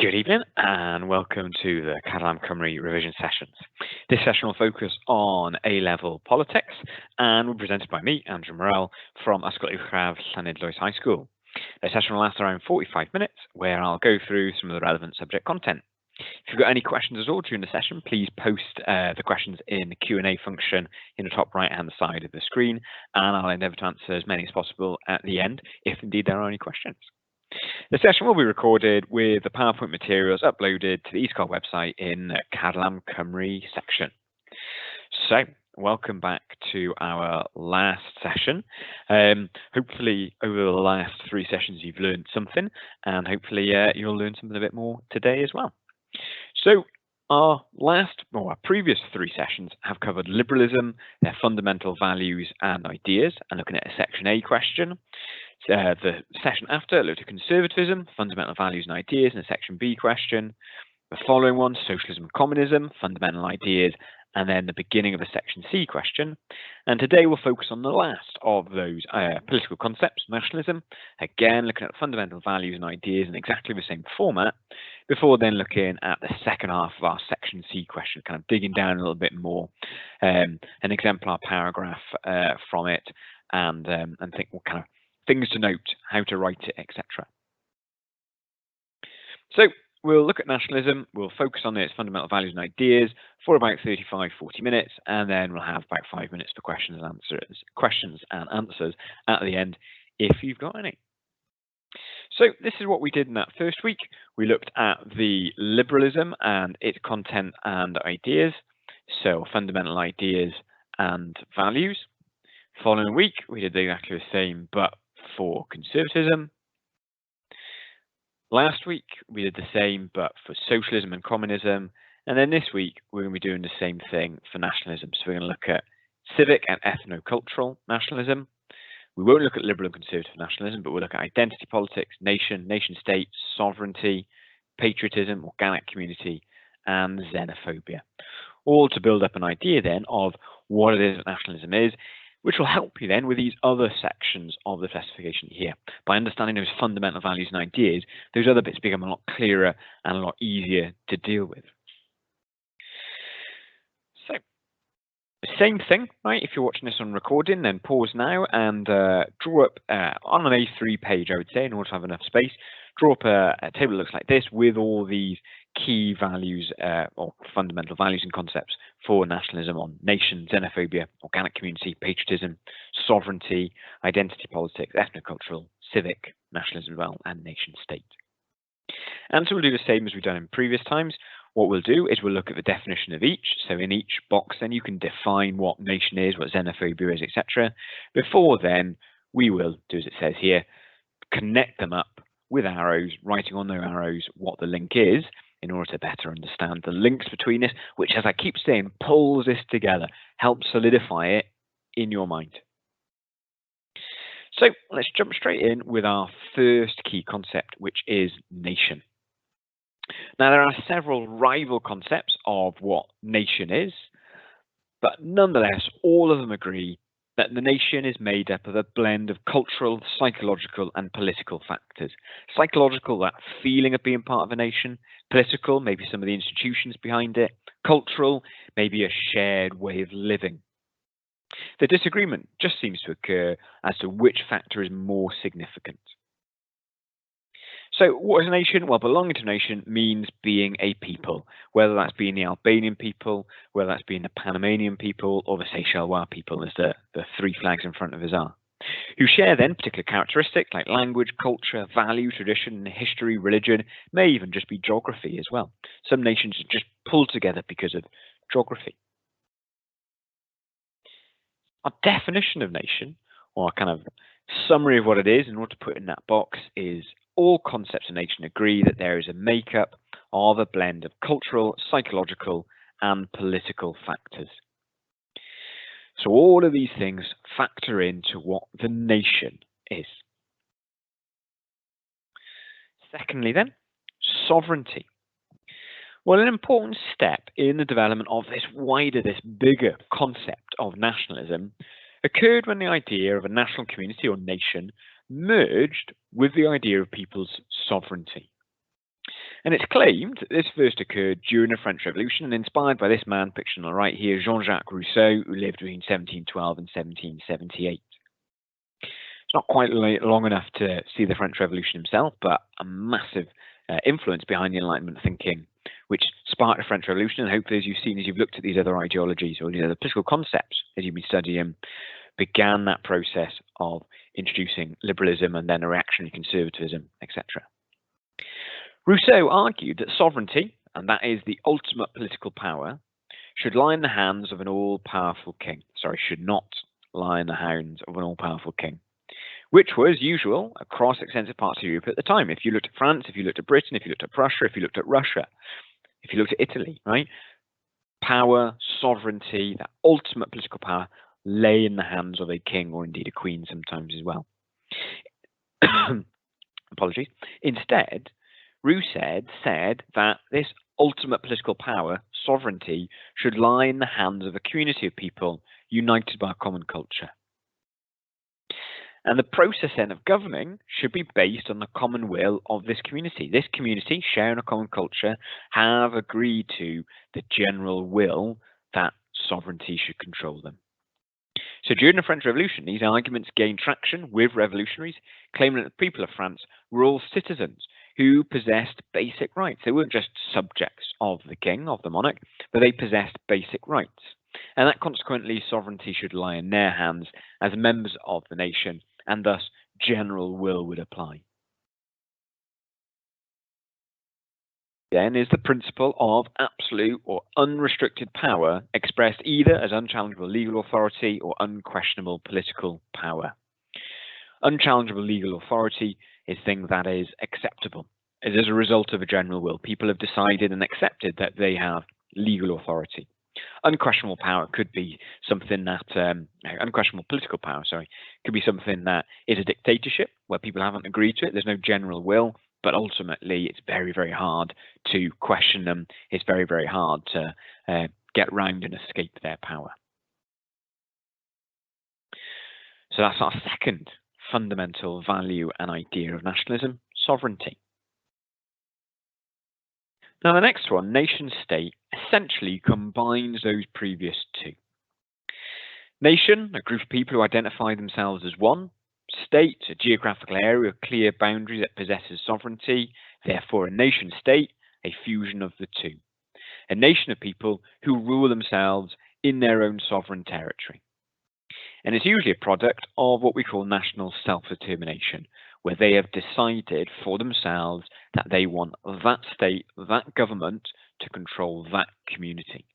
Good evening and welcome to the Catalan Cymru revision sessions. This session will focus on A-level politics and will be presented by me, Andrew Morel, from Ysgol Uwchradd Llanidloes High School. The session will last around 45 minutes, where I'll go through some of the relevant subject content. If you've got any questions at all during the session, please post the questions in the Q&A function in the top right-hand side of the screen, and I'll endeavour to answer as many as possible at the end, if indeed there are any questions. The session will be recorded with the PowerPoint materials uploaded to the e-sgol website in the Catalan Cymru section. So, welcome back to our last session. Hopefully, over the last 3 sessions, you've learned something, and hopefully you'll learn something a bit more today as well. So, our previous 3 sessions have covered liberalism, their fundamental values and ideas, and looking at a Section A question. The session after looked at conservatism, fundamental values and ideas, and a Section B question. The following one, socialism and communism, fundamental ideas, and then the beginning of a Section C question. And today we'll focus on the last of those political concepts, nationalism, again looking at fundamental values and ideas in exactly the same format, before then looking at the second half of our Section C question, kind of digging down a little bit more, an exemplar paragraph from it, and think what kind of things to note, how to write it, etc. So we'll look at nationalism, we'll focus on its fundamental values and ideas for about 35-40 minutes, and then we'll have about 5 minutes for questions and answers at the end, if you've got any. So this is what we did in that first week. We looked at the liberalism and its content and ideas, so fundamental ideas and values. Following week, we did exactly the same, but for conservatism. Last week, we did the same, but for socialism and communism. And then this week, we're going to be doing the same thing for nationalism. So we're going to look at civic and ethno-cultural nationalism. We won't look at liberal and conservative nationalism, but we'll look at identity politics, nation-state, sovereignty, patriotism, organic community, and xenophobia. All to build up an idea then of what it is that nationalism is, which will help you then with these other sections of the specification here. By understanding those fundamental values and ideas, those other bits become a lot clearer and a lot easier to deal with. So, the same thing, right? If you're watching this on recording, then pause now and draw up on an A3 page, I would say, in order to have enough space, draw up a table that looks like this with all these key values or fundamental values and concepts for nationalism on nation, xenophobia, organic community, patriotism, sovereignty, identity politics, ethno-cultural, civic, nationalism as well, and nation state. And so we'll do the same as we've done in previous times. What we'll do is we'll look at the definition of each. So in each box, then you can define what nation is, what xenophobia is, etc. Before then, we will do as it says here, connect them up with arrows, writing on their arrows what the link is, in order to better understand the links between this, which, as I keep saying, pulls this together, helps solidify it in your mind. So let's jump straight in with our first key concept, which is nation. Now, there are several rival concepts of what nation is, but nonetheless, all of them agree that the nation is made up of a blend of cultural, psychological, and political factors. Psychological, that feeling of being part of a nation. Political, maybe some of the institutions behind it. Cultural, maybe a shared way of living. The disagreement just seems to occur as to which factor is more significant. So what is a nation? Well, belonging to a nation means being a people, whether that's being the Albanian people, whether that's being the Panamanian people, or the Seychellois people, as the 3 flags in front of us are, who share then particular characteristics like language, culture, value, tradition, history, religion, may even just be geography as well. Some nations are just pulled together because of geography. Our definition of nation, or a kind of summary of what it is in order to put in that box, is all concepts of nation agree that there is a makeup of a blend of cultural, psychological, and political factors. So all of these things factor into what the nation is. Secondly then, sovereignty. Well, an important step in the development of this bigger concept of nationalism occurred when the idea of a national community or nation merged with the idea of people's sovereignty. And it's claimed that this first occurred during the French Revolution and inspired by this man pictured on the right here, Jean-Jacques Rousseau, who lived between 1712 and 1778. It's not quite long enough to see the French Revolution himself, but a massive influence behind the Enlightenment thinking, which sparked the French Revolution. And hopefully, as you've seen, as you've looked at these other ideologies or these other political concepts, as you've been studying, began that process of introducing liberalism and then a reactionary conservatism, etc. Rousseau argued that sovereignty, and that is the ultimate political power, should lie in the hands of an all-powerful king. Sorry, should not lie in the hands of an all-powerful king, which was usual across extensive parts of Europe at the time. If you looked at France, if you looked at Britain, if you looked at Prussia, if you looked at Russia, if you looked at Italy, right? Power, sovereignty, that ultimate political power lay in the hands of a king or indeed a queen sometimes as well. Apologies. Instead, Rousseau said that this ultimate political power, sovereignty, should lie in the hands of a community of people united by a common culture. And the process then of governing should be based on the common will of this community. This community, sharing a common culture, have agreed to the general will that sovereignty should control them. So during the French Revolution, these arguments gained traction with revolutionaries, claiming that the people of France were all citizens who possessed basic rights. They weren't just subjects of the king, of the monarch, but they possessed basic rights. And that consequently, sovereignty should lie in their hands as members of the nation, and thus general will would apply. Then is the principle of absolute or unrestricted power expressed either as unchallengeable legal authority or unquestionable political power. Unchallengeable legal authority is a thing that is acceptable. It is a result of a general will. People have decided and accepted that they have legal authority. Unquestionable power could be something that, unquestionable political power, sorry, could be something that is a dictatorship where people haven't agreed to it. There's no general will, but ultimately it's very, very hard to question them. It's very, very hard to get round and escape their power. So that's our second fundamental value and idea of nationalism, sovereignty. Now the next one, nation-state, essentially combines those previous two. Nation, a group of people who identify themselves as one. State, a geographical area of clear boundaries that possesses sovereignty. Therefore, a nation-state, a fusion of the two. A nation of people who rule themselves in their own sovereign territory. And it's usually a product of what we call national self-determination, where they have decided for themselves that they want that state, that government to control that community.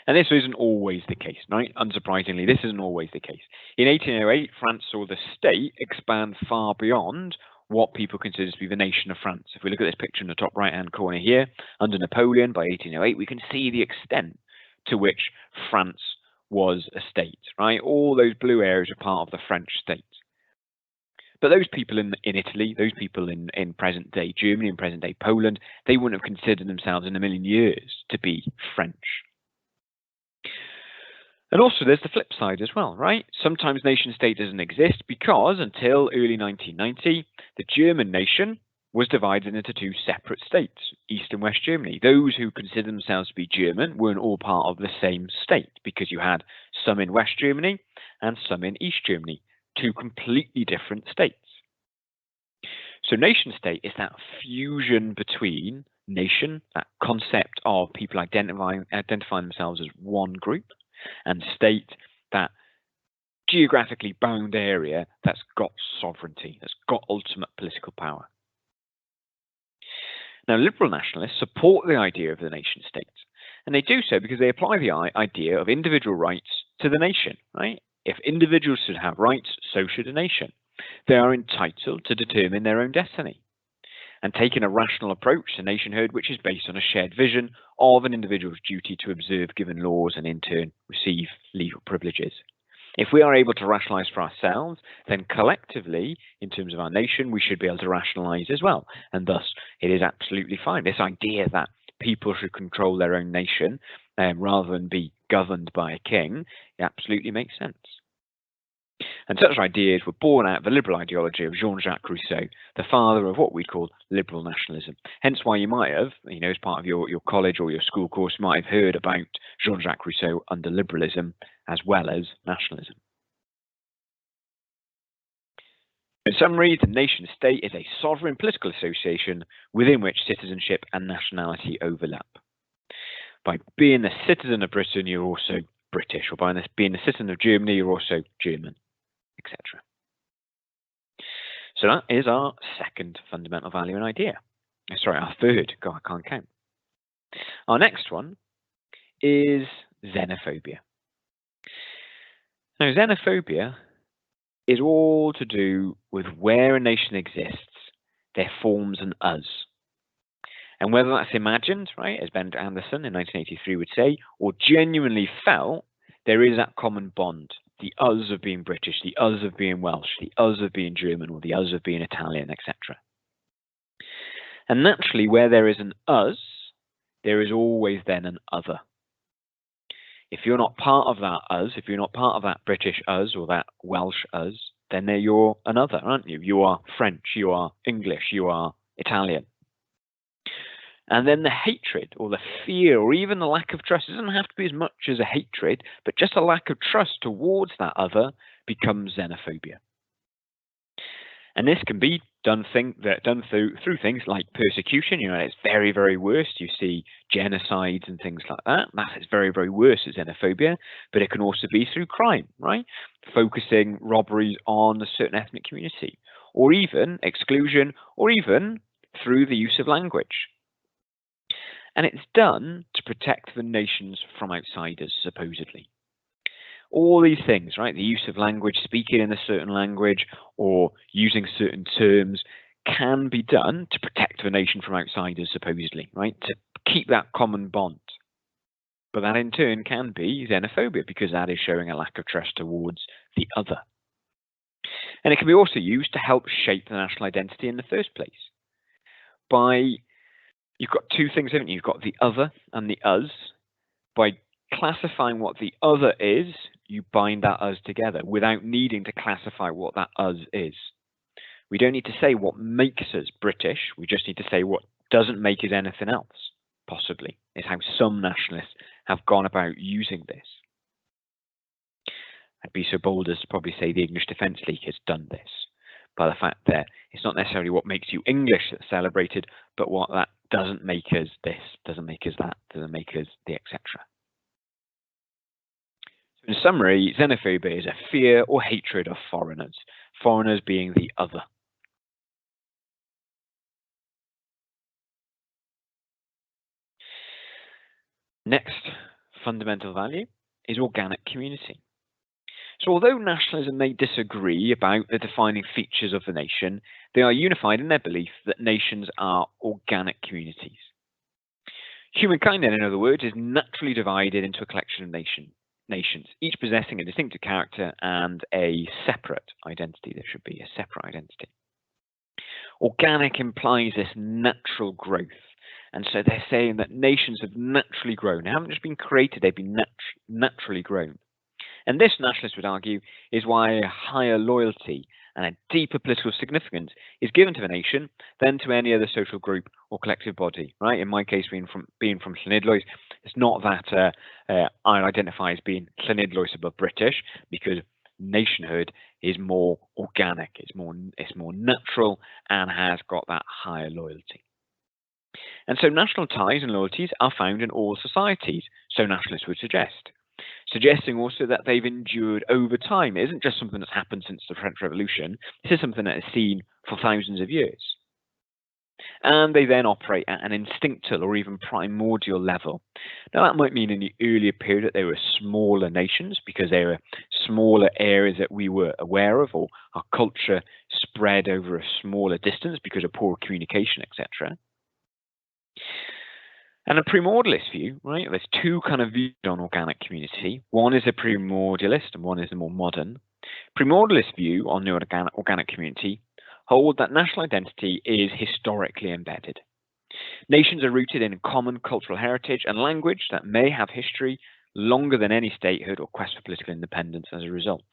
And this isn't always the case, right? Unsurprisingly, this isn't always the case. In 1808, France saw the state expand far beyond what people consider to be the nation of France. If we look at this picture in the top right-hand corner here, under Napoleon by 1808, we can see the extent to which France was a state, right? All those blue areas are part of the French state. But those people in Italy, those people in present-day Germany and present-day Poland, they wouldn't have considered themselves in a million years to be French. And also there's the flip side as well, right? Sometimes nation-state doesn't exist because until early 1990, the German nation was divided into two separate states, East and West Germany. Those who considered themselves to be German weren't all part of the same state because you had some in West Germany and some in East Germany, two completely different states. So nation-state is that fusion between nation, that concept of people identifying themselves as one group, and state, that geographically bound area that's got sovereignty, that's got ultimate political power. Now, liberal nationalists support the idea of the nation-state, and they do so because they apply the idea of individual rights to the nation, right? If individuals should have rights, so should a nation. They are entitled to determine their own destiny. And taking a rational approach to nationhood, which is based on a shared vision of an individual's duty to observe given laws and in turn receive legal privileges. If we are able to rationalize for ourselves, then collectively, in terms of our nation, we should be able to rationalize as well. And thus, it is absolutely fine. This idea that people should control their own nation rather than be governed by a king, it absolutely makes sense. And such ideas were born out of the liberal ideology of Jean-Jacques Rousseau, the father of what we call liberal nationalism. Hence why you might have, as part of your college or your school course, you might have heard about Jean-Jacques Rousseau under liberalism as well as nationalism. In summary, the nation state is a sovereign political association within which citizenship and nationality overlap. By being a citizen of Britain, you're also British, or by being a citizen of Germany, you're also German, etc. So that is our second fundamental value and idea. Sorry, our third. God, I can't count. Our next one is xenophobia. Now, xenophobia is all to do with where a nation exists, their forms an us. And whether that's imagined, right, as Ben Anderson in 1983 would say, or genuinely felt, there is that common bond. The us of being British, the us of being Welsh, the us of being German, or the us of being Italian, etc. And naturally, where there is an us, there is always then an other. If you're not part of that us, if you're not part of that British us or that Welsh us, then you're another, aren't you? You are French, you are English, you are Italian. And then the hatred or the fear or even the lack of trust, it doesn't have to be as much as a hatred, but just a lack of trust towards that other becomes xenophobia. And this can be done through things like persecution. At its very, very worst, you see genocides and things like that. That's its very, very worst is xenophobia. But it can also be through crime, right? Focusing robberies on a certain ethnic community, or even exclusion, or even through the use of language. And it's done to protect the nations from outsiders, supposedly. All these things, right? The use of language, speaking in a certain language, or using certain terms can be done to protect the nation from outsiders, supposedly, right? To keep that common bond. But that in turn can be xenophobia because that is showing a lack of trust towards the other. And it can be also used to help shape the national identity in the first place. You've got two things, haven't you? You've got the other and the us. By classifying what the other is, you bind that us together without needing to classify what that us is. We don't need to say what makes us British. We just need to say what doesn't make us anything else, possibly. It's how some nationalists have gone about using this. I'd be so bold as to probably say the English Defence League has done this, by the fact that it's not necessarily what makes you English that's celebrated, but what that doesn't make us this, doesn't make us that, doesn't make us the etc. In summary, xenophobia is a fear or hatred of foreigners, foreigners being the other. Next fundamental value is organic community. So although nationalism may disagree about the defining features of the nation, they are unified in their belief that nations are organic communities. Humankind, then, in other words, is naturally divided into a collection of nations, each possessing a distinctive character and a separate identity. There should be a separate identity. Organic implies this natural growth. And so they're saying that nations have naturally grown. They haven't just been created, they've been naturally grown. And this, nationalists would argue, is why a higher loyalty and a deeper political significance is given to the nation than to any other social group or collective body, right? In my case, being from Llanidloes, it's not that I identify as being Llanidloes above British, because nationhood is more organic, it's more natural, and has got that higher loyalty. And so national ties and loyalties are found in all societies, so nationalists would suggest. Suggesting also that they've endured over time. It isn't just something that's happened since the French Revolution. This is something that is seen for thousands of years. And they then operate at an instinctual or even primordial level. Now, that might mean in the earlier period that they were smaller nations because they were smaller areas that we were aware of, or our culture spread over a smaller distance because of poor communication, etc. And a primordialist view, right? There's two kind of views on organic community. One is a primordialist and one is a more modern. Primordialist view on the organic community hold that national identity is historically embedded. Nations are rooted in common cultural heritage and language that may have history longer than any statehood or quest for political independence as a result.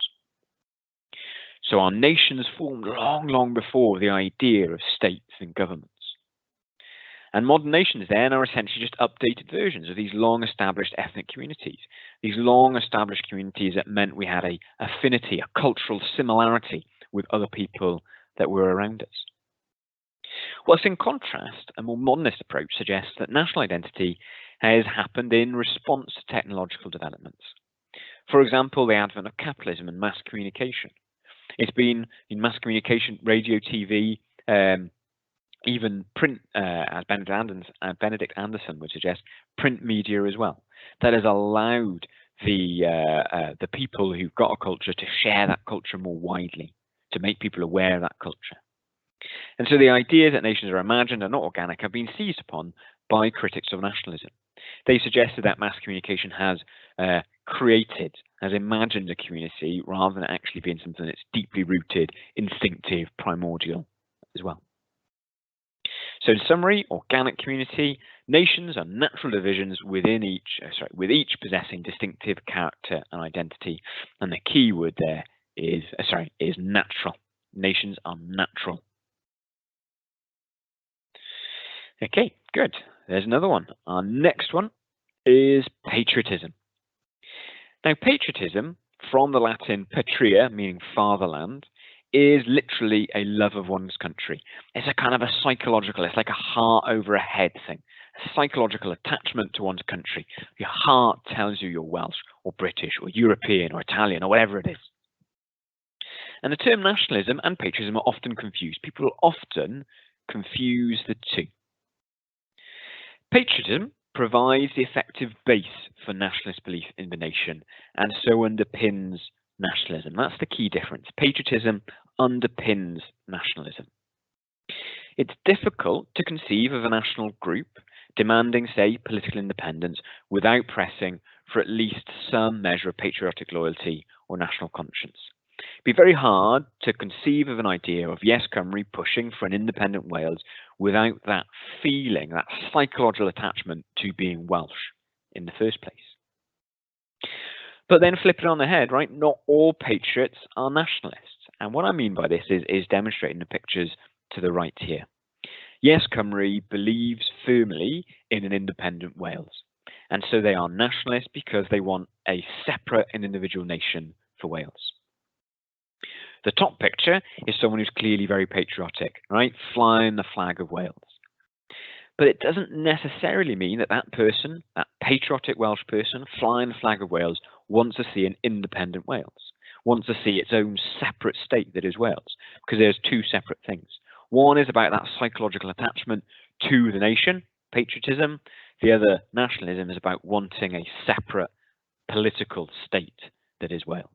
So our nations formed long, long before the idea of states and governments. And modern nations then are essentially just updated versions of these long-established ethnic communities. These long-established communities that meant we had a affinity, a cultural similarity with other people that were around us. Whilst in contrast, a more modernist approach suggests that national identity has happened in response to technological developments. For example, the advent of capitalism and mass communication. It's been in mass communication, radio, TV, even print, as Benedict Anderson would suggest, print media as well. That has allowed the people who've got a culture to share that culture more widely, to make people aware of that culture. And so the ideas that nations are imagined and not organic have been seized upon by critics of nationalism. They suggested that mass communication has imagined a community rather than actually being something that's deeply rooted, instinctive, primordial as well. So in summary, organic community, nations are natural divisions with each possessing distinctive character and identity. And the key word there is natural. Nations are natural. Okay, good. There's another one. Our next one is patriotism. Now, patriotism, from the Latin patria, meaning fatherland, is literally a love of one's country. It's a kind of a psychological, it's like a heart over a head thing, a psychological attachment to one's country. Your heart tells you you're Welsh or British or European or Italian or whatever it is. And the term nationalism and patriotism are often confused. People often confuse the two. Patriotism provides the effective base for nationalist belief in the nation and so underpins nationalism. That's the key difference. Patriotism underpins nationalism. It's difficult to conceive of a national group demanding, say, political independence without pressing for at least some measure of patriotic loyalty or national conscience. It'd be very hard to conceive of an idea of Yes Cymru pushing for an independent Wales without that feeling, that psychological attachment to being Welsh in the first place. But then flip it on the head, right? Not all patriots are nationalists. And what I mean by this is demonstrating the pictures to the right here. Yes Cymru believes firmly in an independent Wales. And so they are nationalists because they want a separate and individual nation for Wales. The top picture is someone who's clearly very patriotic, right? Flying the flag of Wales. But it doesn't necessarily mean that that person, that patriotic Welsh person flying the flag of Wales, wants to see an independent Wales, wants to see its own separate state that is Wales, because there's two separate things. One is about that psychological attachment to the nation, patriotism. The other, nationalism, is about wanting a separate political state that is Wales.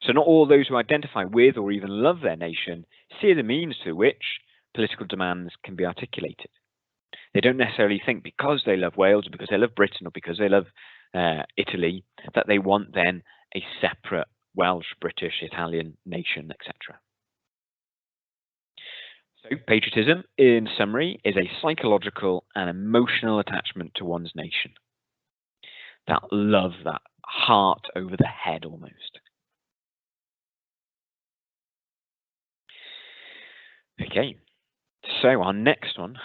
So not all those who identify with or even love their nation see the means through which political demands can be articulated. They don't necessarily think because they love Wales, or because they love Britain, or because they love Italy, that they want then a separate Welsh, British, Italian nation, etc. So patriotism, in summary, is a psychological and emotional attachment to one's nation. That love, that heart over the head almost. Okay, so our next one,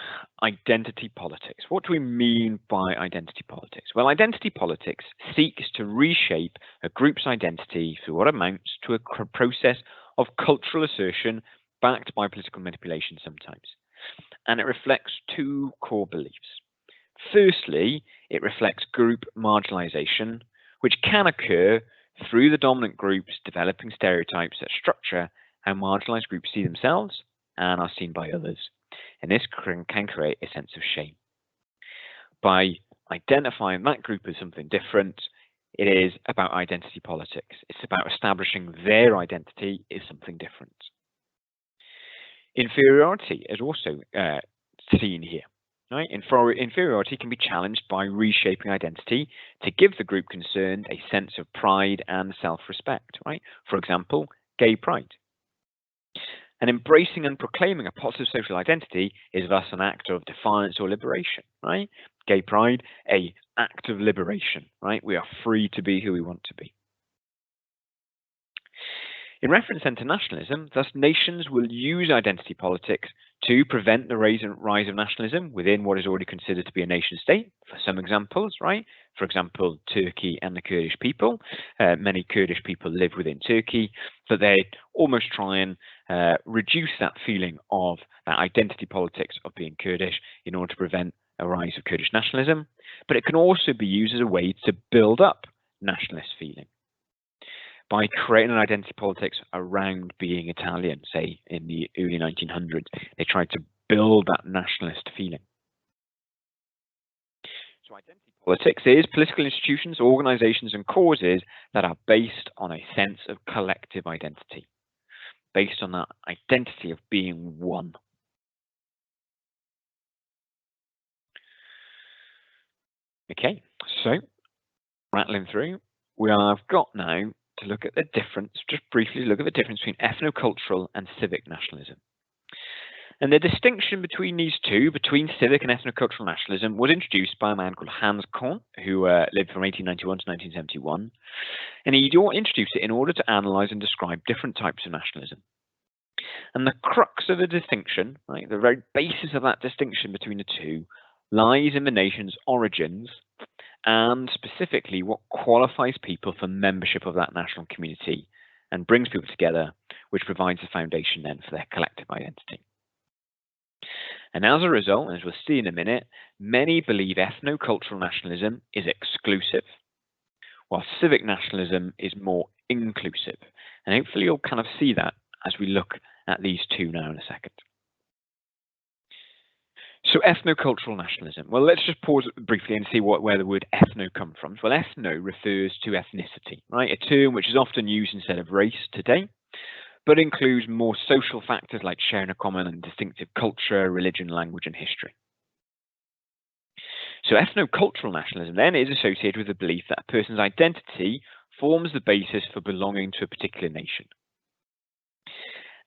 identity politics. What do we mean by identity politics? Well, identity politics seeks to reshape a group's identity through what amounts to a process of cultural assertion backed by political manipulation sometimes. And it reflects two core beliefs. Firstly, it reflects group marginalization, which can occur through the dominant groups developing stereotypes that structure how marginalized groups see themselves and are seen by others. And this can create a sense of shame. By identifying that group as something different, it is about identity politics. It's about establishing their identity as something different. Inferiority is also seen here. Right? Inferiority can be challenged by reshaping identity to give the group concerned a sense of pride and self-respect. Right? For example, gay pride. And embracing and proclaiming a positive social identity is thus an act of defiance or liberation, right? Gay pride, an act of liberation, right? We are free to be who we want to be. In reference then to nationalism, thus nations will use identity politics to prevent the rise of nationalism within what is already considered to be a nation state. For some examples, right? For example, Turkey and the Kurdish people. Many Kurdish people live within Turkey, but they almost try and reduce that feeling of that identity politics of being Kurdish in order to prevent a rise of Kurdish nationalism. But it can also be used as a way to build up nationalist feeling by creating an identity politics around being Italian. Say in the early 1900s, they tried to build that nationalist feeling. So identity politics is political institutions, organizations, and causes that are based on a sense of collective identity, based on that identity of being one. Okay, so rattling through, we have got now to look at the difference, just briefly look at the difference between ethno-cultural and civic nationalism. And the distinction between these two, between civic and ethno-cultural nationalism, was introduced by a man called Hans Kohn, who lived from 1891 to 1971. And he introduced it in order to analyze and describe different types of nationalism. And the crux of the distinction, right, the very basis of that distinction between the two, lies in the nation's origins and specifically what qualifies people for membership of that national community and brings people together, which provides the foundation then for their collective identity. And as a result, as we'll see in a minute, many believe ethno-cultural nationalism is exclusive, while civic nationalism is more inclusive. And hopefully you'll kind of see that as we look at these two now in a second. So ethno-cultural nationalism. Well, let's just pause briefly and see where the word ethno comes from. Well, ethno refers to ethnicity, right? A term which is often used instead of race today, but includes more social factors like sharing a common and distinctive culture, religion, language, and history. So ethno-cultural nationalism then is associated with the belief that a person's identity forms the basis for belonging to a particular nation.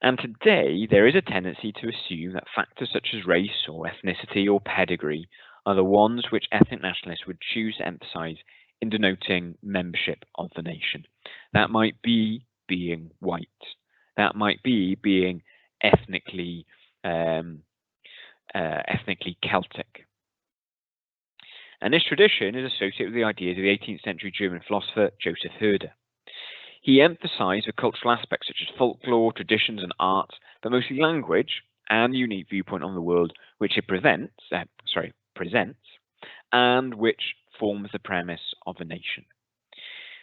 And today, there is a tendency to assume that factors such as race or ethnicity or pedigree are the ones which ethnic nationalists would choose to emphasize in denoting membership of the nation. That might be being white. That might be being ethnically Celtic. And this tradition is associated with the ideas of the 18th century German philosopher Joseph Herder. He emphasized the cultural aspects such as folklore, traditions, and arts, but mostly language and the unique viewpoint on the world which it presents, and which forms the premise of a nation.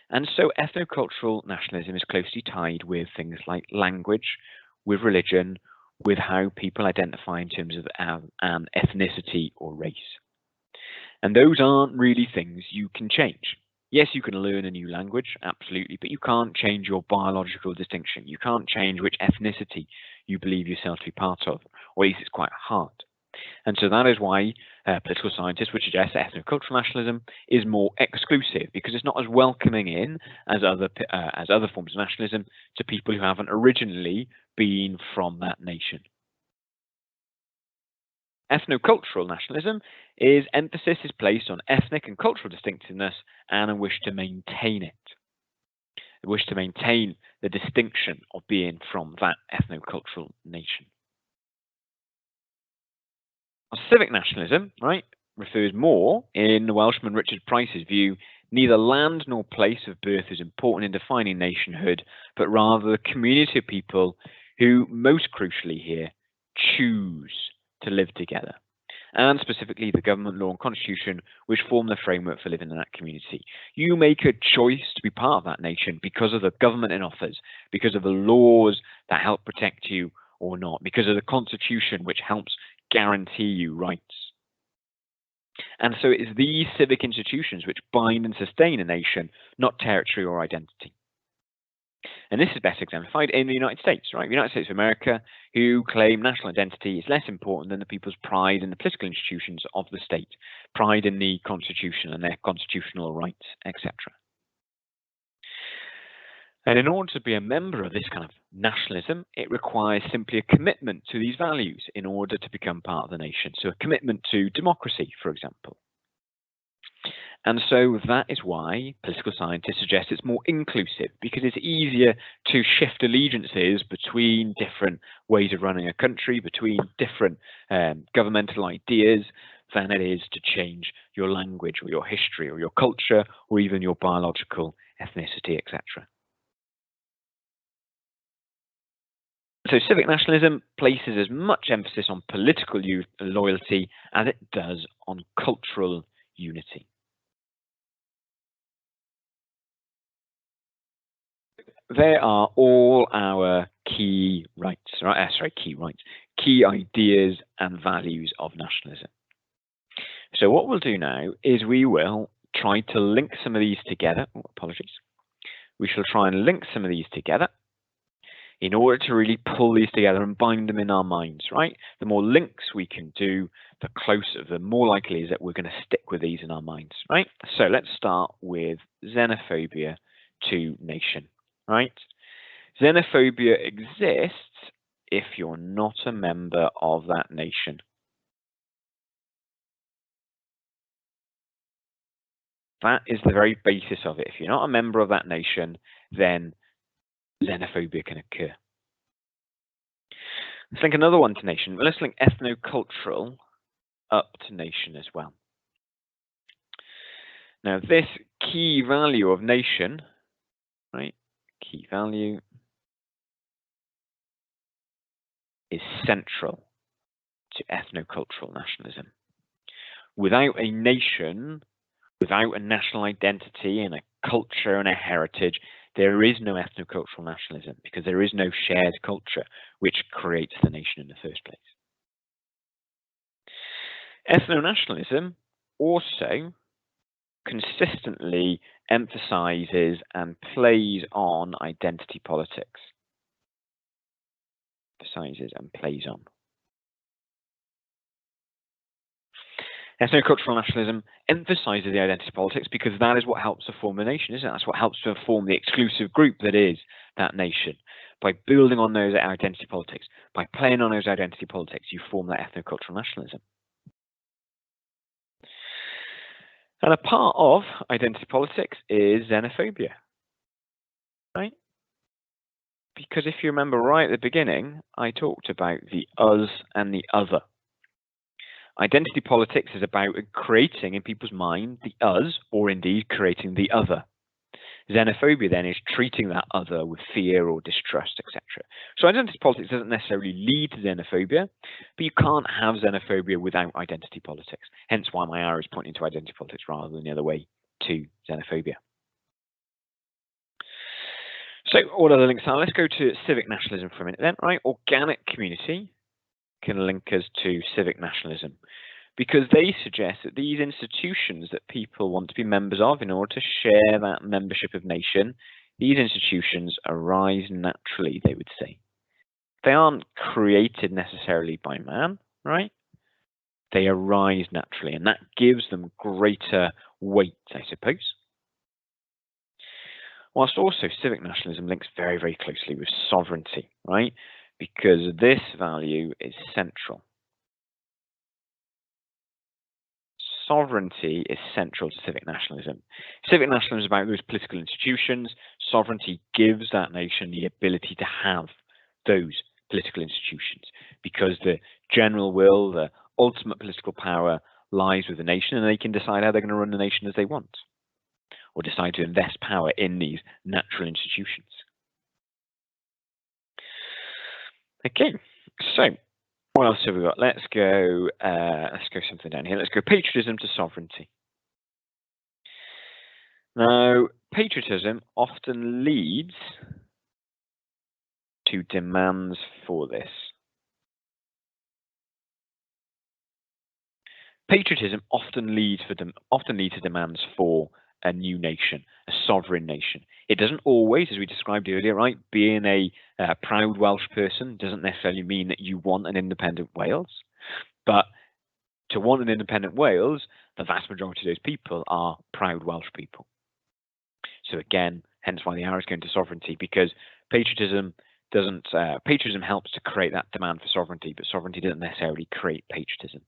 And so ethno-cultural nationalism is closely tied with things like language, with religion, with how people identify in terms of an ethnicity or race. And those aren't really things you can change. Yes, you can learn a new language, absolutely, but you can't change your biological distinction. You can't change which ethnicity you believe yourself to be part of, or at least it's quite hard. And so that is why political scientists would suggest that ethno-cultural nationalism is more exclusive, because it's not as welcoming in as other forms of nationalism to people who haven't originally been from that nation. Ethno-cultural nationalism emphasis is placed on ethnic and cultural distinctiveness and a wish to maintain it. A wish to maintain the distinction of being from that ethno-cultural nation. Civic nationalism, right, refers more, in the Welshman Richard Price's view, neither land nor place of birth is important in defining nationhood, but rather the community of people who, most crucially here, choose to live together, and specifically the government, law, and constitution, which form the framework for living in that community. You make a choice to be part of that nation because of the government it offers, because of the laws that help protect you or not, because of the constitution which helps guarantee you rights. And so it is these civic institutions which bind and sustain a nation, not territory or identity. And this is best exemplified in the United States, right? The United States of America, who claim national identity is less important than the people's pride in the political institutions of the state, pride in the Constitution and their constitutional rights, etc. And in order to be a member of this kind of nationalism, it requires simply a commitment to these values in order to become part of the nation. So a commitment to democracy, for example. And so that is why political scientists suggest it's more inclusive, because it's easier to shift allegiances between different ways of running a country, between different governmental ideas, than it is to change your language or your history or your culture or even your biological ethnicity, etc. So civic nationalism places as much emphasis on political loyalty as it does on cultural unity. They are all our key rights, right? Key ideas and values of nationalism. So what we'll do now is we will try to link some of these together. Oh, apologies. We shall try and link some of these together in order to really pull these together and bind them in our minds, right? The more links we can do, the closer, the more likely is that we're going to stick with these in our minds, right? So let's start with xenophobia to nation, right? Xenophobia exists if you're not a member of that nation. That is the very basis of it. If you're not a member of that nation, then xenophobia can occur. Let's link another one to nation. Let's link ethno-cultural up to nation as well. Now, this key value of nation, right? Key value is central to ethno-cultural nationalism. Without a nation, without a national identity and a culture and a heritage, there is no ethno-cultural nationalism because there is no shared culture which creates the nation in the first place. Ethno-nationalism also consistently emphasizes and plays on identity politics. Emphasizes and plays on. Ethno-cultural nationalism emphasizes the identity politics because that is what helps to form a nation, isn't it? That's what helps to form the exclusive group that is that nation. By building on those identity politics, by playing on those identity politics, you form that ethno-cultural nationalism. And a part of identity politics is xenophobia, right? Because if you remember right at the beginning, I talked about the us and the other. Identity politics is about creating in people's mind the us, or indeed creating the other. Xenophobia then is treating that other with fear or distrust, etc. So identity politics doesn't necessarily lead to xenophobia, but you can't have xenophobia without identity politics. Hence why my arrow is pointing to identity politics rather than the other way to xenophobia. So what are the links are? Let's go to civic nationalism for a minute then, right? Organic community can link us to civic nationalism because they suggest that these institutions that people want to be members of in order to share that membership of nation, these institutions arise naturally, they would say. They aren't created necessarily by man, right? They arise naturally, and that gives them greater weight, I suppose. Whilst also civic nationalism links very, very closely with sovereignty, right? Because this value is central. Sovereignty is central to civic nationalism. Civic nationalism is about those political institutions. Sovereignty gives that nation the ability to have those political institutions because the general will, the ultimate political power lies with the nation, and they can decide how they're going to run the nation as they want or decide to invest power in these natural institutions. Okay, so what else have we got? Let's go something down here. Let's go patriotism to sovereignty. Now, patriotism often leads to demands for this. Patriotism often leads to demands for a new nation, a sovereign nation. It doesn't always, as we described earlier, right? Being a proud Welsh person doesn't necessarily mean that you want an independent Wales. But to want an independent Wales, the vast majority of those people are proud Welsh people. So again, hence why the arrow is going to sovereignty, because patriotism helps to create that demand for sovereignty, but sovereignty doesn't necessarily create patriotism.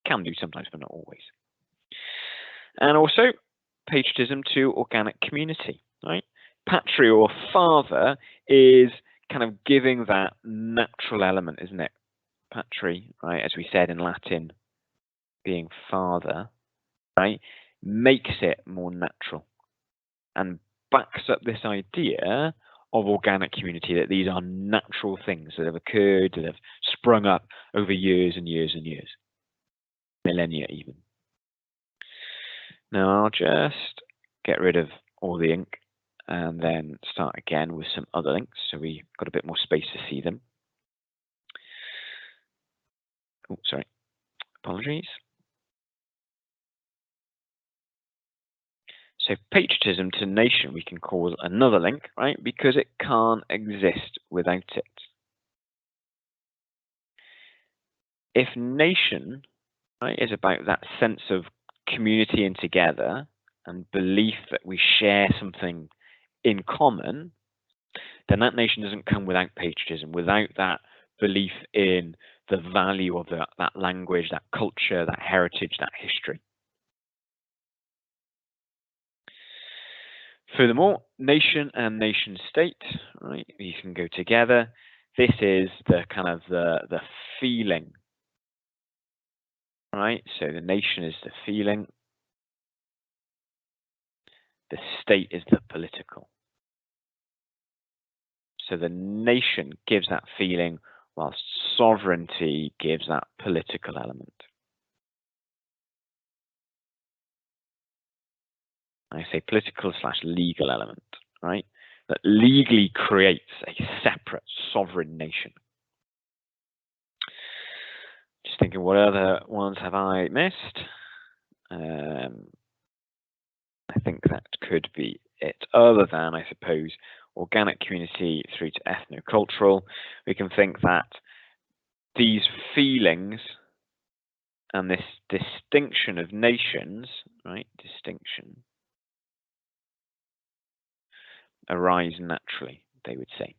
Can do sometimes, but not always. And also, patriotism to organic community, right? Patria or father is kind of giving that natural element, isn't it? Patri, right, as we said in Latin, being father, right, makes it more natural and backs up this idea of organic community, that these are natural things that have occurred, that have sprung up over years and years and years, millennia even. Now I'll just get rid of all the ink and then start again with some other links so we've got a bit more space to see them. Oh, sorry, apologies. So patriotism to nation we can call another link, right? Because it can't exist without it. If nation, right, is about that sense of community and together and belief that we share something in common, then that nation doesn't come without patriotism, without that belief in the value of that language, that culture, that heritage, that history. Furthermore, nation and nation state, right, you can go together. This is the kind of the feeling, right? So the nation is the feeling, the state is the political. So the nation gives that feeling, whilst sovereignty gives that political element. I say political / legal element, right? That legally creates a separate sovereign nation. Just thinking, what other ones have I missed? I think that could be it. Other than, I suppose, organic community through to ethno-cultural, we can think that these feelings and this distinction of nations, right? Distinction arise naturally, they would say.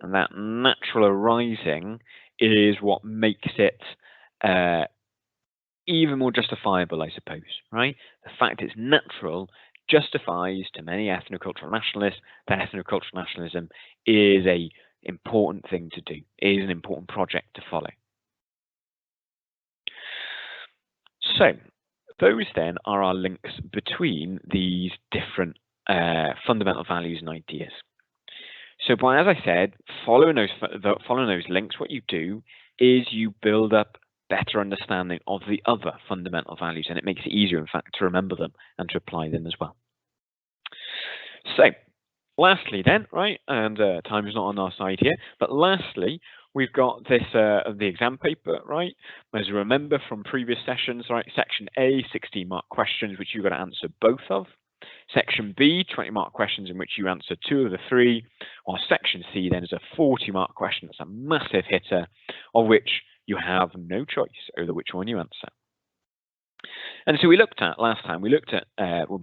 And that natural arising is what makes it even more justifiable, I suppose, right? The fact it's natural justifies to many ethno-cultural nationalists that ethno-cultural nationalism is an important thing to do, is an important project to follow. So those then are our links between these different fundamental values and ideas. So by, as I said, following those links, what you do is you build up better understanding of the other fundamental values, and it makes it easier, in fact, to remember them and to apply them as well. So lastly then, right, and time is not on our side here, but lastly, we've got this the exam paper, right? As you remember from previous sessions, right, section A, 16-mark questions, which you've got to answer both of. Section B, 20-mark questions in which you answer 2 of the 3, while section C then is a 40-mark question. That's a massive hitter, of which you have no choice over which one you answer. And so we looked at, last time, we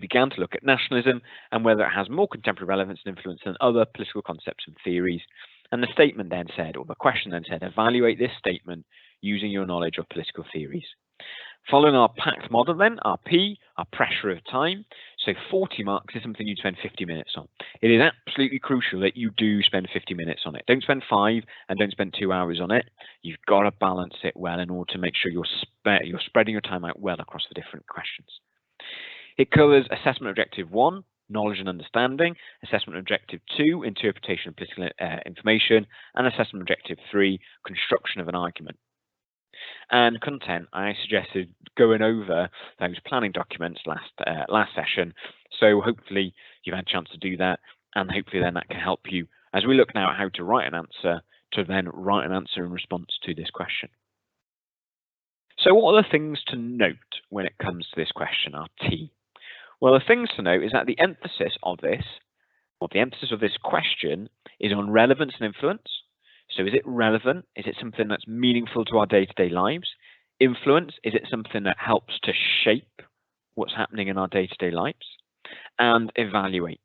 began to look at nationalism and whether it has more contemporary relevance and influence than other political concepts and theories. And the statement then said, or the question then said, evaluate this statement using your knowledge of political theories. Following our PACT model then, our P, our pressure of time. So 40 marks is something you'd spend 50 minutes on. It is absolutely crucial that you do spend 50 minutes on it. Don't spend 5 and don't spend 2 hours on it. You've got to balance it well in order to make sure you're spreading your time out well across the different questions. It covers assessment objective 1, knowledge and understanding, assessment objective 2, interpretation of political information, and assessment objective 3, construction of an argument. And content, I suggested going over those planning documents last session. So hopefully you've had a chance to do that, and hopefully then that can help you as we look now at how to write an answer, to then write an answer in response to this question. So what are the things to note when it comes to this question, our T? Well, the things to note is that the emphasis of this question is on relevance and influence. So is it relevant? Is it something that's meaningful to our day-to-day lives? Influence, is it something that helps to shape what's happening in our day-to-day lives? And evaluate.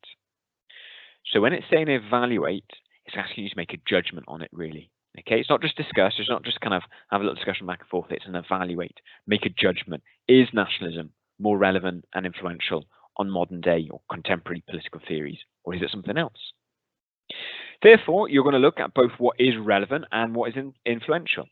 So when it's saying evaluate, it's asking you to make a judgment on it, really. Okay, it's not just discuss, it's not just kind of have a little discussion back and forth, it's an evaluate, make a judgment. Is nationalism more relevant and influential on modern day or contemporary political theories, or is it something else? Therefore, you're going to look at both what is relevant and what is influential.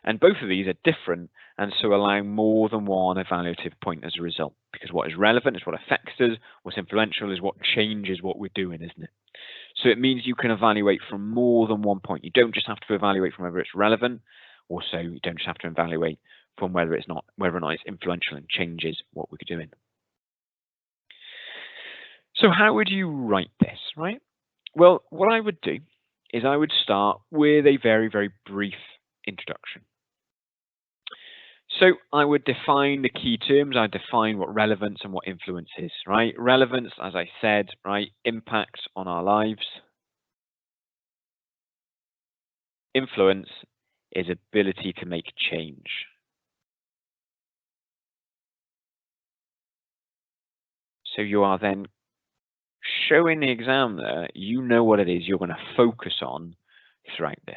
And both of these are different, and so allowing more than one evaluative point as a result. Because what is relevant is what affects us, what's influential is what changes what we're doing, isn't it? So it means you can evaluate from more than one point. You don't just have to evaluate from whether it's relevant, also you don't just have to evaluate from whether or not it's influential and changes what we're doing. So how would you write this, right? Well, what I would do is I would start with a very, very brief introduction. So I would define the key terms. I define what relevance and what influence is, right? Relevance, as I said, right, impacts on our lives. Influence is ability to make change. So you are then showing the examiner, you know what it is you're going to focus on throughout this.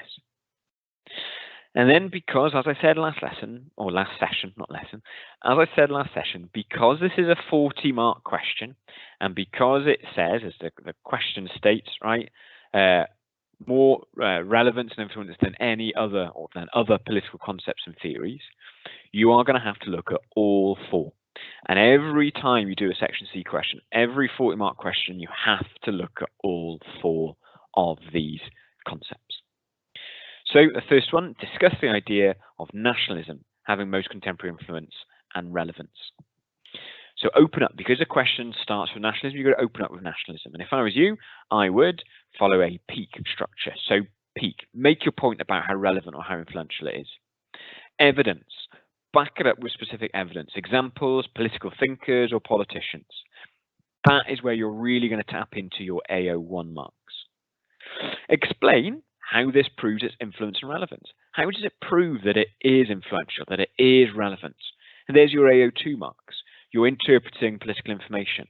And then because, as I said last lesson, or last session, not lesson, as I said last session, because this is a 40-mark question, and because it says, as the question states, right, more relevance and influence than any other, or than other political concepts and theories, you are going to have to look at all four. And every time you do a section C question, every 40-mark question, you have to look at all four of these concepts. So the first one, discuss the idea of nationalism having most contemporary influence and relevance. So open up, because the question starts with nationalism, you've got to open up with nationalism. And if I was you, I would follow a peak structure. So peak, make your point about how relevant or how influential it is. Evidence, back it up with specific evidence, examples, political thinkers or politicians. That is where you're really going to tap into your AO1 marks. Explain how this proves its influence and relevance. How does it prove that it is influential, that it is relevant? And there's your AO2 marks. You're interpreting political information.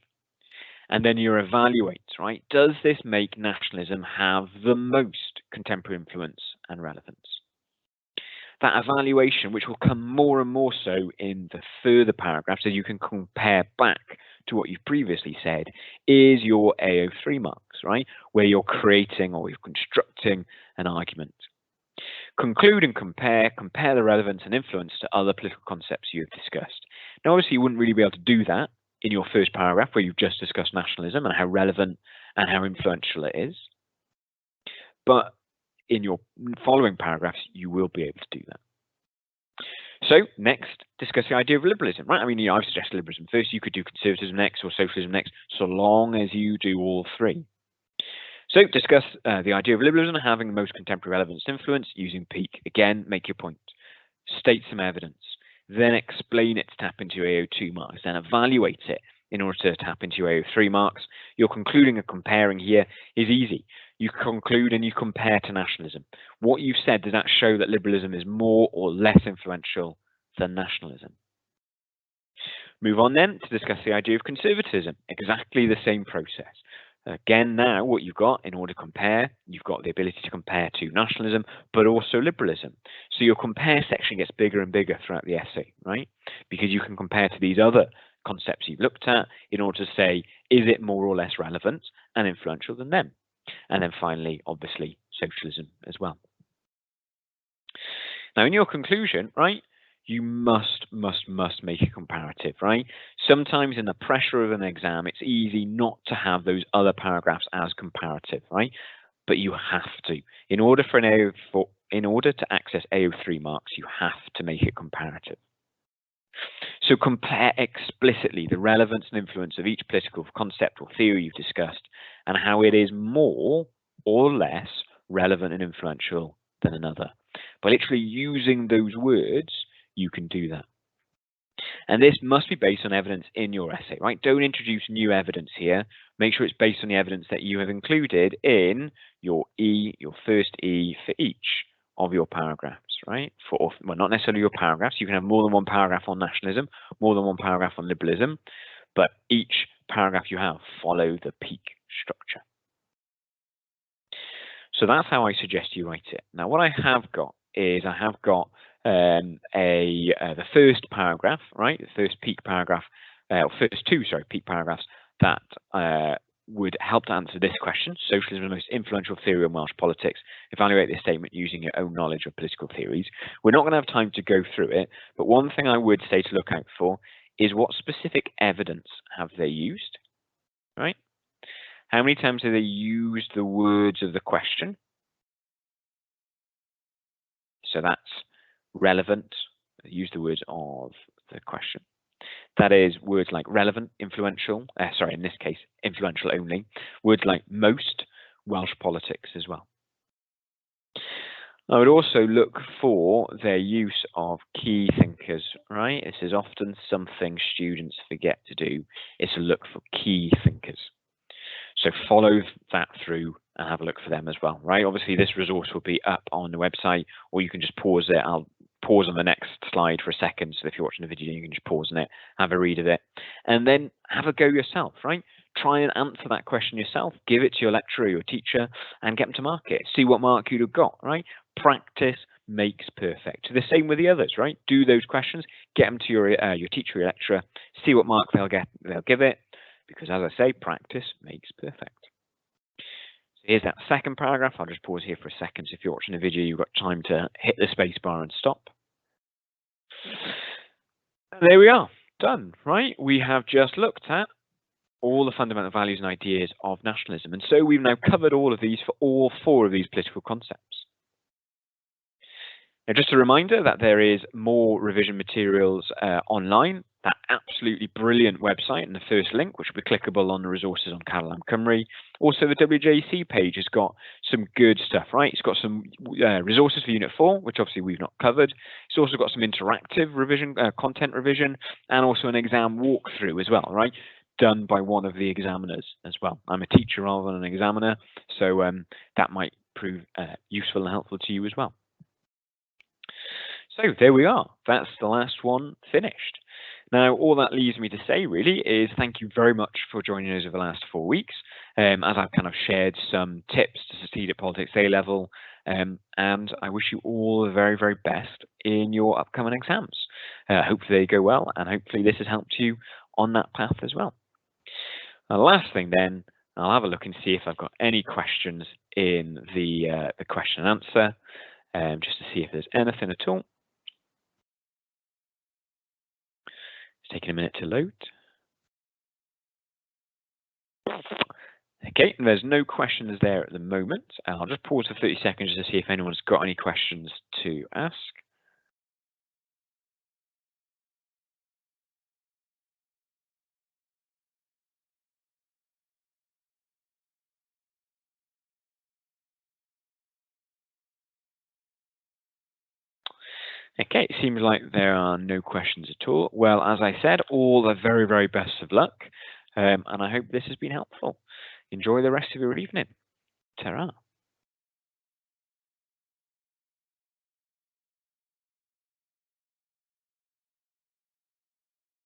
And then you evaluate, right? Does this make nationalism have the most contemporary influence and relevance? That evaluation, which will come more and more so in the further paragraphs, so you can compare back to what you've previously said, is your AO3 marks, right? Where you're creating or you're constructing an argument. Conclude and compare the relevance and influence to other political concepts you have discussed. Now, obviously, you wouldn't really be able to do that in your first paragraph where you've just discussed nationalism and how relevant and how influential it is. But in your following paragraphs, you will be able to do that. So next, discuss the idea of liberalism, right? I mean, I've suggested liberalism first. You could do conservatism next or socialism next, so long as you do all three. So discuss the idea of liberalism having the most contemporary relevance and influence using peak. Again, make your point. State some evidence. Then explain it to tap into your AO2 marks. Then evaluate it in order to tap into your AO3 marks. Your concluding and comparing here is easy. You conclude and you compare to nationalism. What you've said, does that show that liberalism is more or less influential than nationalism? Move on then to discuss the idea of conservatism. Exactly the same process. Again, now what you've got in order to compare, you've got the ability to compare to nationalism, but also liberalism. So your compare section gets bigger and bigger throughout the essay, right? Because you can compare to these other concepts you've looked at in order to say, is it more or less relevant and influential than them? And then finally, obviously, socialism as well. Now, in your conclusion, right, you must make a comparative, right? Sometimes in the pressure of an exam, it's easy not to have those other paragraphs as comparative, right? But you have to. In order to access AO3 marks, you have to make it comparative. So compare explicitly the relevance and influence of each political concept or theory you've discussed and how it is more or less relevant and influential than another. By literally using those words, you can do that. And this must be based on evidence in your essay, right? Don't introduce new evidence here. Make sure it's based on the evidence that you have included in your first E for each of your paragraphs, right? Well, not necessarily your paragraphs. You can have more than one paragraph on nationalism, more than one paragraph on liberalism, but each paragraph you have follow the peak structure. So that's how I suggest you write it. Now, what I have got is the first paragraph, right? The first peak paragraph first two, peak paragraphs that would help to answer this question. Socialism is the most influential theory in Welsh politics. Evaluate this statement using your own knowledge of political theories. We're not going to have time to go through it, but one thing I would say to look out for is what specific evidence have they used, right? How many times have they used the words of the question? So that's relevant. Use the words of the question. That is words like relevant, influential, in this case, influential only. Words like most, Welsh politics as well. I would also look for their use of key thinkers, right? This is often something students forget to do, is to look for key thinkers. So follow that through and have a look for them as well, right? Obviously, this resource will be up on the website, or you can just pause it. I'll pause on the next slide for a second. So if you're watching the video, you can just pause on it, have a read of it, and then have a go yourself, right? Try and answer that question yourself. Give it to your lecturer or your teacher and get them to mark it. See what mark you'd have got, right? Practice makes perfect. The same with the others, right? Do those questions, get them to your teacher or your lecturer, see what mark they'll give it, because as I say, practice makes perfect. So here's that second paragraph. I'll just pause here for a second. So if you're watching a video, you've got time to hit the space bar and stop. And there we are, done, right? We have just looked at all the fundamental values and ideas of nationalism. And so we've now covered all of these for all four of these political concepts. Now, just a reminder that there is more revision materials online. That absolutely brilliant website and the first link, which will be clickable on the resources on Catalan Cymru. Also, the WJC page has got some good stuff, right? It's got some resources for Unit 4, which obviously we've not covered. It's also got some interactive revision, content revision, and also an exam walkthrough as well, right? Done by one of the examiners as well. I'm a teacher rather than an examiner, so that might prove useful and helpful to you as well. So there we are. That's the last one finished. Now, all that leaves me to say really is thank you very much for joining us over the last 4 weeks. As I've kind of shared some tips to succeed at Politics A-level, and I wish you all the very, very best in your upcoming exams. Hopefully they go well, and hopefully this has helped you on that path as well. The last thing then, I'll have a look and see if I've got any questions in the question and answer, just to see if there's anything at all. It's taking a minute to load. Okay, there's no questions there at the moment. I'll just pause for 30 seconds to see if anyone's got any questions to ask. Okay, it seems like there are no questions at all. Well, as I said, all the very, very best of luck, and I hope this has been helpful. Enjoy the rest of your evening. Ta-ra.